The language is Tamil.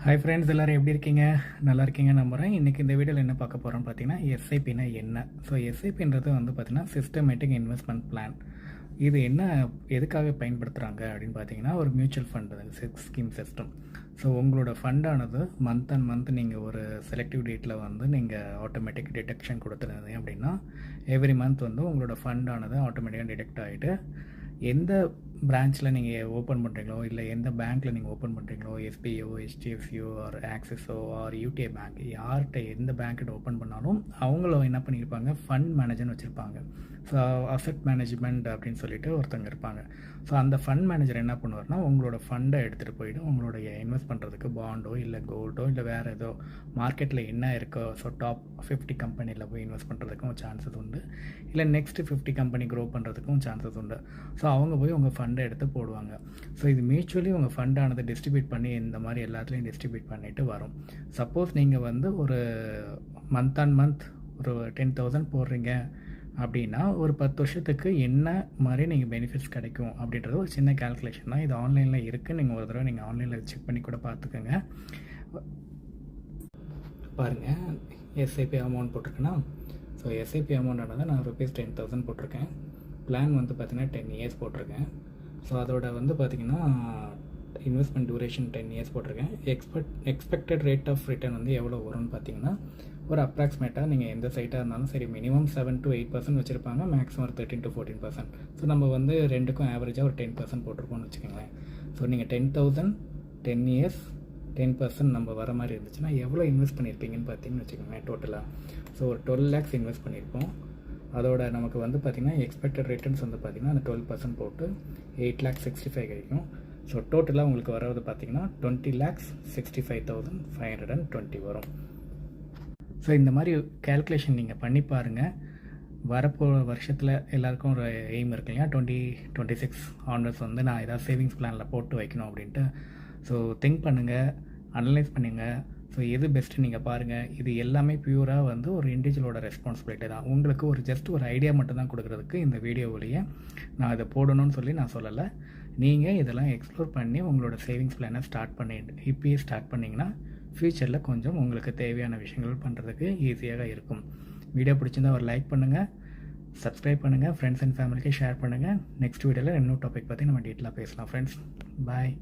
ஹாய் ஃப்ரெண்ட்ஸ், எல்லோரும் எப்படி இருக்கீங்க? நல்லா இருக்கீங்க நம்புகிறேன். இன்றைக்கி இந்த வீடியோவில் என்ன பார்க்க போகிறோம்னு பார்த்தீங்கன்னா, எஸ்ஐபினா என்ன? ஸோ எஸ்ஐபின்றது வந்து பார்த்தீங்கன்னா சிஸ்டமேட்டிக் இன்வெஸ்ட்மெண்ட் பிளான். இது என்ன, எதுக்காக பயன்படுத்துகிறாங்க அப்படின்னு பார்த்தீங்கன்னா, ஒரு mutual fund scheme system. So உங்களோட ஃபண்டானது மந்த் அண்ட் மந்த் நீங்கள் ஒரு செலக்டிவ் டேட்டில் வந்து நீங்கள் ஆட்டோமேட்டிக் டிடெக்ஷன் கொடுத்துருந்தீங்க அப்படின்னா, எவ்ரி மந்த் வந்து உங்களோட ஃபண்டானது ஆட்டோமேட்டிக்காக டிடெக்ட் ஆகிட்டு எந்த பிரான்ச்சில் நீங்கள் ஓப்பன் பண்ணுறீங்களோ, இல்லை எந்த பேங்க்கில் நீங்கள் ஓப்பன் பண்ணுறீங்களோ, எஸ்பிஓ, ஹெச்டிஎஃப்சிஓ ஆர் ஆக்சிஸோ ஆர் யூடிஐ பேங்க், யார்கிட்ட எந்த பேங்க்கிட்ட ஓப்பன் பண்ணாலும் அவங்களும் என்ன பண்ணியிருப்பாங்க, ஃபண்ட் மேனேஜர்னு வச்சுருப்பாங்க. ஸோ அசெட் மேனேஜ்மெண்ட் அப்படின்னு சொல்லிட்டு ஒருத்தங்க இருப்பாங்க. ஸோ அந்த ஃபண்ட் மேனேஜர் என்ன பண்ணுவார்னா, உங்களோட ஃபண்டை எடுத்துகிட்டு போயிட்டு உங்களுடைய இன்வெஸ்ட் பண்ணுறதுக்கு பாண்டோ இல்லை கோல்டோ இல்லை வேறு ஏதோ மார்க்கெட்டில் என்ன இருக்கோ, ஸோ டாப் 50 கம்பெனியில் போய் இன்வெஸ்ட் பண்ணுறதுக்கும் சான்சஸ் உண்டு, இல்லை நெக்ஸ்ட் 50 கம்பெனி க்ரோ பண்ணுறதுக்கும் சான்சஸ் உண்டு. ஸோ அவங்க போய் உங்கள் ஃபண்டை எடுத்து போடுவாங்க. ஸோ இது மியூச்சுவலி உங்கள் ஃபண்டானதை டிஸ்ட்ரிபியூட் பண்ணி இந்த மாதிரி எல்லாத்துலேயும் டிஸ்ட்ரிபியூட் பண்ணிவிட்டு வரும். சப்போஸ் நீங்கள் வந்து ஒரு மந்த் அண்ட் மந்த் ஒரு 10,000 போடுறீங்க அப்படின்னா, ஒரு 10 வருஷத்துக்கு என்ன மாதிரி நீங்கள் பெனிஃபிட்ஸ் கிடைக்கும் அப்படின்றது ஒரு சின்ன கேல்குலேஷன் தான். இது ஆன்லைனில் இருக்குது. நீங்கள் ஒரு தடவை நீங்கள் ஆன்லைனில் செக் பண்ணி கூட பார்த்துக்கோங்க. பாருங்கள், எஸ்ஐபி அமௌண்ட் போட்டிருக்கேன்னா, ஸோ எஸ்ஐபி அமௌண்ட்டானது நான் ₹10,000 போட்டிருக்கேன். பிளான் வந்து பார்த்திங்கன்னா 10 இயர்ஸ் போட்டிருக்கேன். ஸோ அதோட வந்து பார்த்திங்கன்னா இன்வெஸ்ட்மெண்ட் டியூரேஷன் 10 இயர்ஸ் போட்டிருக்கேன். எக்ஸ்பெக்டட் ரேட் ஆஃப் ரிட்டர்ன் வந்து எவ்வளோ வரும்னு பார்த்தீங்கன்னா, ஒரு அப்ராக்சிமேட்டாக நீங்கள் எந்த சைட்டாக இருந்தாலும் சரி மினிமம் 7 to 8% வச்சுருப்பாங்க, மேக்ஸிமம் ஒரு 13 to 14%. ஸோ நம்ம வந்து ரெண்டுக்கும் ஆவரேஜாக ஒரு 10% போட்டிருப்போம்னு வச்சுக்கோங்களேன். ஸோ நீங்கள் 10,000 10 இயர்ஸ் 10% நம்ம வர மாதிரி இருந்துச்சுன்னா எவ்வளோ இன்வெஸ்ட் பண்ணியிருப்பீங்கன்னு பார்த்தீங்கன்னு வச்சுக்கோங்களேன் டோட்டலாக. ஸோ ஒரு 12 lakhs இன்வெஸ்ட் பண்ணியிருப்போம். அதோட நமக்கு வந்து பார்த்திங்கன்னா எக்ஸ்பெக்டட் ரிட்டர்ன்ஸ் வந்து பார்த்திங்கன்னா அந்த 12% போட்டு 8,65,000 கிடைக்கும். ஸோ டோட்டலாக உங்களுக்கு வரது பார்த்திங்கன்னா 20,65,520 வரும். ஸோ இந்த மாதிரி கேல்குலேஷன் நீங்கள் பண்ணி பாருங்கள். வரப்போ வருஷத்தில் எல்லாருக்கும் ஒரு எய்ம் இருக்கு இல்லையா, 2026 ஆன்வர்ட்ஸ் வந்து நான் ஏதாவது சேவிங்ஸ் பிளானில் போட்டு வைக்கணும் அப்படின்ட்டு. ஸோ திங்க் பண்ணுங்கள், அனலைஸ் பண்ணுங்கள். ஸோ எது பெஸ்ட்டு நீங்கள் பாருங்கள். இது எல்லாமே பியூராக வந்து ஒரு இண்டிவிஜுவலோட ரெஸ்பான்சிபிலிட்டி தான். உங்களுக்கு ஒரு ஜஸ்ட் ஒரு ஐடியா மட்டும் தான் கொடுக்குறதுக்கு இந்த வீடியோவிலேயே நான் இதை போடணும்னு சொல்லி நான் சொல்லலை. நீங்கள் இதெல்லாம் எக்ஸ்ப்ளோர் பண்ணி உங்களோட சேவிங்ஸ் பிளானை இப்பயே ஸ்டார்ட் பண்ணிங்கன்னா ஃப்யூச்சரில் கொஞ்சம் உங்களுக்கு தேவையான விஷயங்கள் பண்ணுறதுக்கு ஈஸியாக இருக்கும். வீடியோ பிடிச்சிருந்தால் ஒரு லைக் பண்ணுங்கள், சப்ஸ்கிரைப் பண்ணுங்கள், ஃப்ரெண்ட்ஸ் அண்ட் ஃபேமிலிக்கு ஷேர் பண்ணுங்கள். நெக்ஸ்ட் வீடியோவில் இன்னொரு டாபிக் பற்றி நம்ம டீட்டெயிலாக பேசலாம் ஃப்ரெண்ட்ஸ். பாய்.